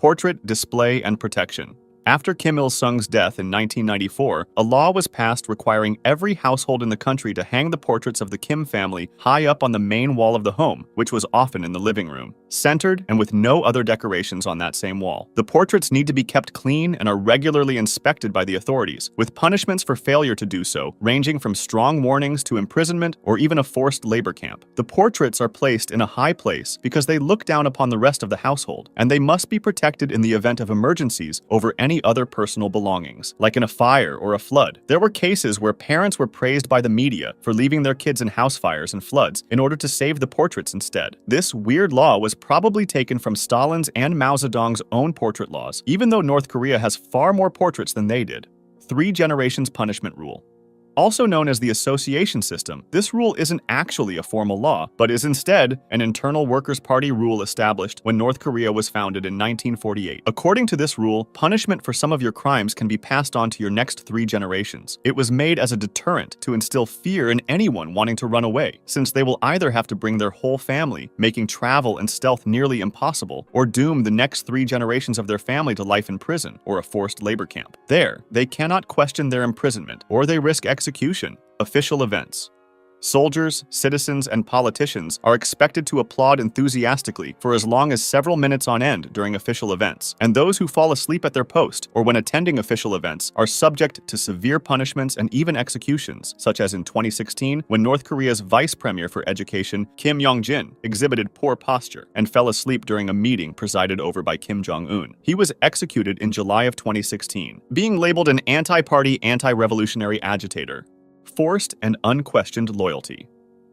Portrait, display, and protection. After Kim Il-sung's death in 1994, a law was passed requiring every household in the country to hang the portraits of the Kim family high up on the main wall of the home, which was often in the living room, centered and with no other decorations on that same wall. The portraits need to be kept clean and are regularly inspected by the authorities, with punishments for failure to do so ranging from strong warnings to imprisonment or even a forced labor camp. The portraits are placed in a high place because they look down upon the rest of the household, and they must be protected in the event of emergencies over any other personal belongings, like in a fire or a flood. There were cases where parents were praised by the media for leaving their kids in house fires and floods in order to save the portraits instead. This weird law was probably taken from Stalin's and Mao Zedong's own portrait laws, even though North Korea has far more portraits than they did. 3 generations punishment rule. Also known as the association system, this rule isn't actually a formal law, but is instead an internal Workers' Party rule established when North Korea was founded in 1948. According to this rule, punishment for some of your crimes can be passed on to your next 3 generations. It was made as a deterrent to instill fear in anyone wanting to run away, since they will either have to bring their whole family, making travel and stealth nearly impossible, or doom the next 3 generations of their family to life in prison or a forced labor camp. There, they cannot question their imprisonment, or they risk execution. Official events. Soldiers, citizens, and politicians are expected to applaud enthusiastically for as long as several minutes on end during official events, and those who fall asleep at their post or when attending official events are subject to severe punishments and even executions, such as in 2016 when North Korea's Vice Premier for Education, Kim Yong-jin, exhibited poor posture and fell asleep during a meeting presided over by Kim Jong-un. He was executed in July of 2016, being labeled an anti-party, anti-revolutionary agitator. Forced and unquestioned loyalty.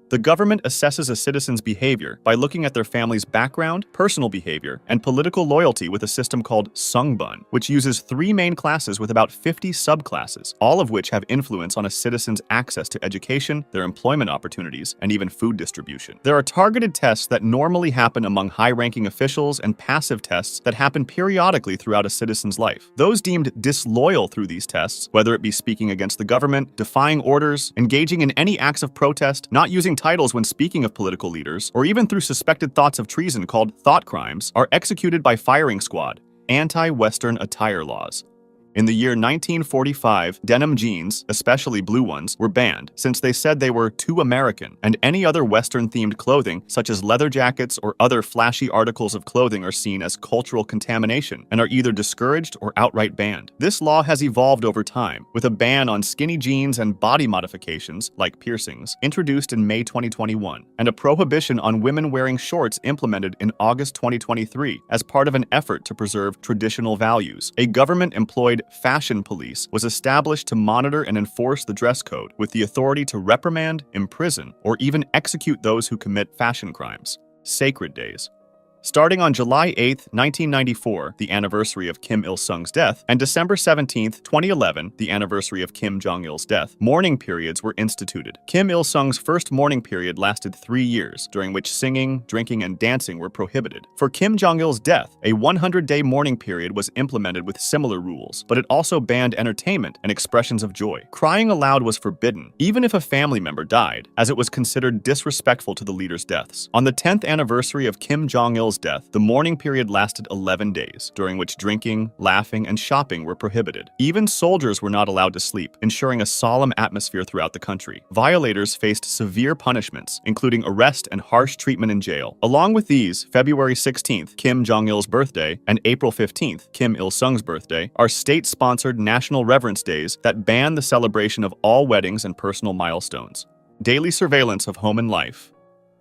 The government assesses a citizen's behavior by looking at their family's background, personal behavior, and political loyalty with a system called Sungbun, which uses 3 main classes with about 50 subclasses, all of which have influence on a citizen's access to education, their employment opportunities, and even food distribution. There are targeted tests that normally happen among high-ranking officials and passive tests that happen periodically throughout a citizen's life. Those deemed disloyal through these tests, whether it be speaking against the government, defying orders, engaging in any acts of protest, not using titles when speaking of political leaders, or even through suspected thoughts of treason called thought crimes, are executed by firing squad. Anti-Western attire laws. In the year 1945, denim jeans, especially blue ones, were banned since they said they were too American, and any other Western-themed clothing, such as leather jackets or other flashy articles of clothing, are seen as cultural contamination and are either discouraged or outright banned. This law has evolved over time, with a ban on skinny jeans and body modifications, like piercings, introduced in May 2021, and a prohibition on women wearing shorts implemented in August 2023 as part of an effort to preserve traditional values. A government-employed fashion police was established to monitor and enforce the dress code, with the authority to reprimand, imprison, or even execute those who commit fashion crimes. Sacred days. Starting on July 8, 1994, the anniversary of Kim Il-sung's death, and December 17, 2011, the anniversary of Kim Jong-il's death, mourning periods were instituted. Kim Il-sung's first mourning period lasted 3 years, during which singing, drinking, and dancing were prohibited. For Kim Jong-il's death, a 100-day mourning period was implemented with similar rules, but it also banned entertainment and expressions of joy. Crying aloud was forbidden, even if a family member died, as it was considered disrespectful to the leader's deaths. On the 10th anniversary of Kim Jong-il's death, the mourning period lasted 11 days, during which drinking, laughing, and shopping were prohibited. Even soldiers were not allowed to sleep, ensuring a solemn atmosphere throughout the country. Violators faced severe punishments, including arrest and harsh treatment in jail. Along with these, February 16th, Kim Jong-il's birthday, and April 15th, Kim Il-sung's birthday, are state-sponsored national reverence days that ban the celebration of all weddings and personal milestones. Daily surveillance of home and life.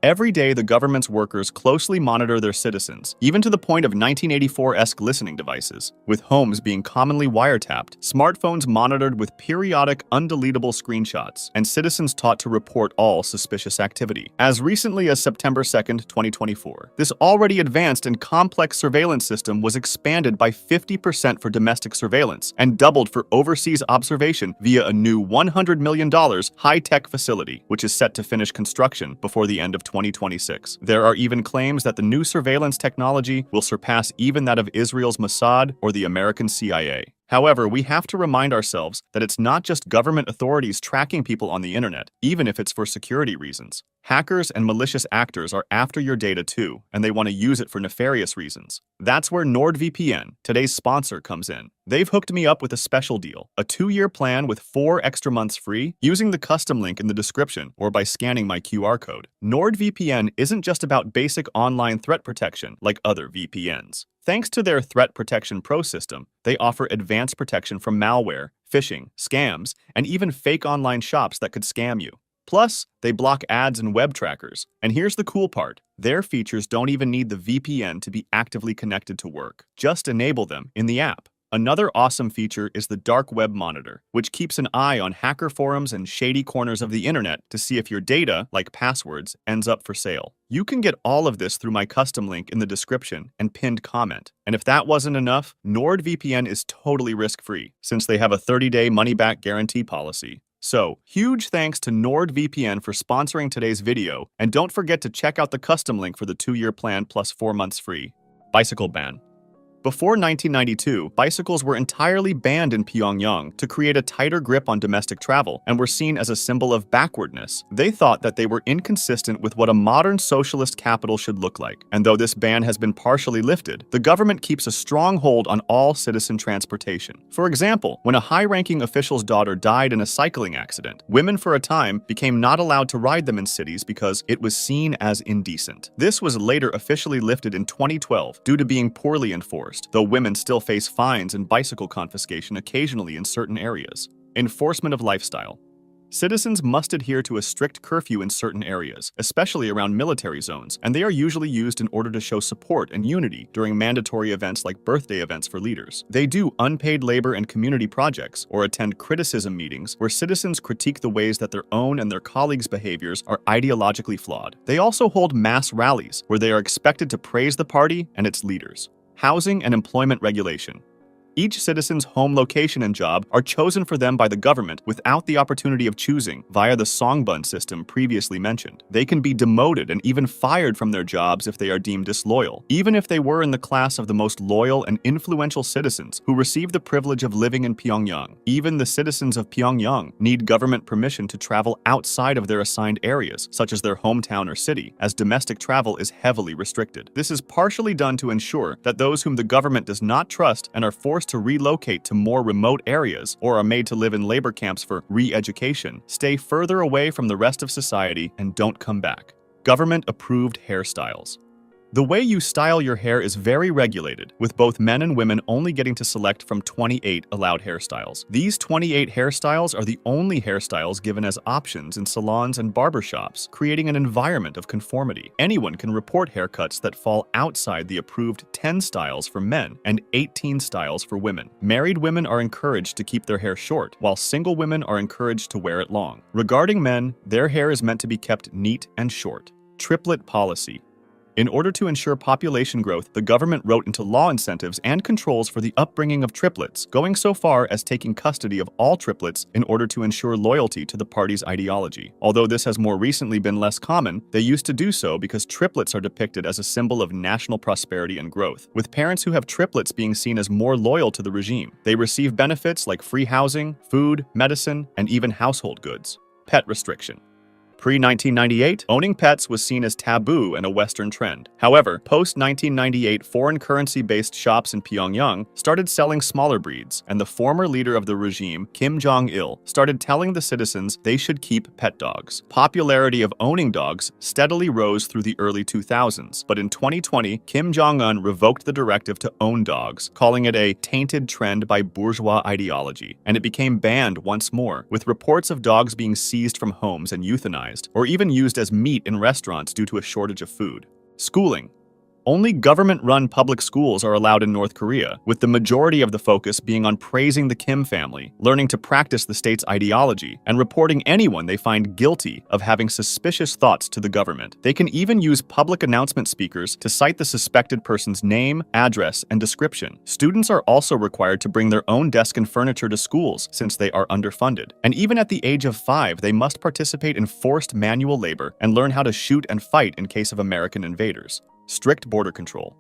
Every day, the government's workers closely monitor their citizens, even to the point of 1984-esque listening devices, with homes being commonly wiretapped, smartphones monitored with periodic, undeletable screenshots, and citizens taught to report all suspicious activity. As recently as September 2, 2024, this already advanced and complex surveillance system was expanded by 50% for domestic surveillance and doubled for overseas observation via a new $100 million high-tech facility, which is set to finish construction before the end of 2026. There are even claims that the new surveillance technology will surpass even that of Israel's Mossad or the American CIA. However, we have to remind ourselves that it's not just government authorities tracking people on the internet, even if it's for security reasons. Hackers and malicious actors are after your data too, and they want to use it for nefarious reasons. That's where NordVPN, today's sponsor, comes in. They've hooked me up with a special deal, a 2-year plan with 4 extra months free, using the custom link in the description or by scanning my QR code. NordVPN isn't just about basic online threat protection like other VPNs. Thanks to their Threat Protection Pro system, they offer advanced protection from malware, phishing, scams, and even fake online shops that could scam you. Plus, they block ads and web trackers. And here's the cool part. Their features don't even need the VPN to be actively connected to work. Just enable them in the app. Another awesome feature is the Dark Web Monitor, which keeps an eye on hacker forums and shady corners of the internet to see if your data, like passwords, ends up for sale. You can get all of this through my custom link in the description and pinned comment. And if that wasn't enough, NordVPN is totally risk-free, since they have a 30-day money-back guarantee policy. So, huge thanks to NordVPN for sponsoring today's video, and don't forget to check out the custom link for the 2-year plan plus 4 months free. Bicycle ban. Before 1992, bicycles were entirely banned in Pyongyang to create a tighter grip on domestic travel and were seen as a symbol of backwardness. They thought that they were inconsistent with what a modern socialist capital should look like. And though this ban has been partially lifted, the government keeps a strong hold on all citizen transportation. For example, when a high-ranking official's daughter died in a cycling accident, women for a time became not allowed to ride them in cities because it was seen as indecent. This was later officially lifted in 2012 due to being poorly enforced, though women still face fines and bicycle confiscation occasionally in certain areas. Enforcement of lifestyle. Citizens must adhere to a strict curfew in certain areas, especially around military zones, and they are usually used in order to show support and unity during mandatory events like birthday events for leaders. They do unpaid labor and community projects, or attend criticism meetings where citizens critique the ways that their own and their colleagues' behaviors are ideologically flawed. They also hold mass rallies where they are expected to praise the party and its leaders. Housing and employment regulation. Each citizen's home location and job are chosen for them by the government without the opportunity of choosing via the songbun system previously mentioned. They can be demoted and even fired from their jobs if they are deemed disloyal, even if they were in the class of the most loyal and influential citizens who receive the privilege of living in Pyongyang. Even the citizens of Pyongyang need government permission to travel outside of their assigned areas, such as their hometown or city, as domestic travel is heavily restricted. This is partially done to ensure that those whom the government does not trust and are forced to relocate to more remote areas or are made to live in labor camps for re-education stay further away from the rest of society and don't come back. Government-approved hairstyles. The way you style your hair is very regulated, with both men and women only getting to select from 28 allowed hairstyles. These 28 hairstyles are the only hairstyles given as options in salons and barbershops, creating an environment of conformity. Anyone can report haircuts that fall outside the approved 10 styles for men and 18 styles for women. Married women are encouraged to keep their hair short, while single women are encouraged to wear it long. Regarding men, their hair is meant to be kept neat and short. Triplet policy. In order to ensure population growth, the government wrote into law incentives and controls for the upbringing of triplets, going so far as taking custody of all triplets in order to ensure loyalty to the party's ideology. Although this has more recently been less common, they used to do so because triplets are depicted as a symbol of national prosperity and growth, with parents who have triplets being seen as more loyal to the regime. They receive benefits like free housing, food, medicine, and even household goods. Pet restriction. Pre-1998, owning pets was seen as taboo and a Western trend. However, post-1998 foreign currency-based shops in Pyongyang started selling smaller breeds, and the former leader of the regime, Kim Jong-il, started telling the citizens they should keep pet dogs. Popularity of owning dogs steadily rose through the early 2000s, but in 2020, Kim Jong-un revoked the directive to own dogs, calling it a tainted trend by bourgeois ideology, and it became banned once more, with reports of dogs being seized from homes and euthanized, or even used as meat in restaurants due to a shortage of food. Schooling. Only government-run public schools are allowed in North Korea, with the majority of the focus being on praising the Kim family, learning to practice the state's ideology, and reporting anyone they find guilty of having suspicious thoughts to the government. They can even use public announcement speakers to cite the suspected person's name, address, and description. Students are also required to bring their own desk and furniture to schools since they are underfunded. And even at the age of 5, they must participate in forced manual labor and learn how to shoot and fight in case of American invaders. Strict border control.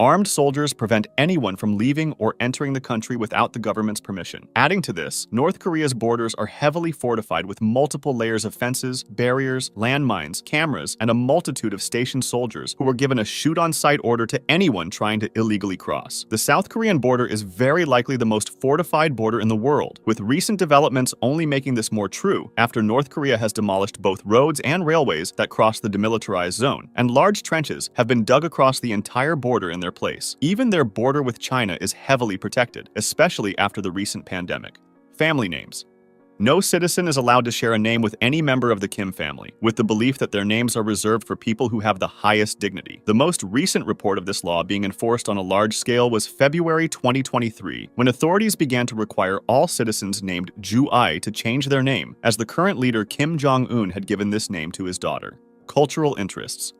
Armed soldiers prevent anyone from leaving or entering the country without the government's permission. Adding to this, North Korea's borders are heavily fortified with multiple layers of fences, barriers, landmines, cameras, and a multitude of stationed soldiers who were given a shoot-on-sight order to anyone trying to illegally cross. The South Korean border is very likely the most fortified border in the world, with recent developments only making this more true after North Korea has demolished both roads and railways that cross the demilitarized zone, and large trenches have been dug across the entire border in their place. Even their border with China is heavily protected, especially after the recent pandemic. Family names. No citizen is allowed to share a name with any member of the Kim family, with the belief that their names are reserved for people who have the highest dignity. The most recent report of this law being enforced on a large scale was February 2023, when authorities began to require all citizens named Ju-ai to change their name, as the current leader Kim Jong-un had given this name to his daughter. Cultural interests.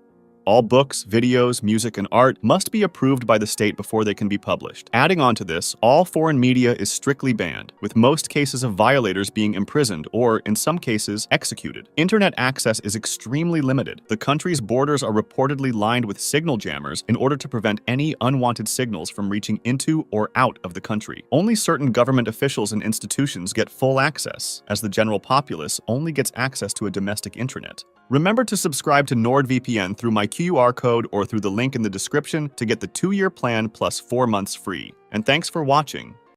All books, videos, music, and art must be approved by the state before they can be published. Adding on to this, all foreign media is strictly banned, with most cases of violators being imprisoned or, in some cases, executed. Internet access is extremely limited. The country's borders are reportedly lined with signal jammers in order to prevent any unwanted signals from reaching into or out of the country. Only certain government officials and institutions get full access, as the general populace only gets access to a domestic intranet. Remember to subscribe to NordVPN through my QR code or through the link in the description to get the 2-year plan plus 4 months free. And thanks for watching.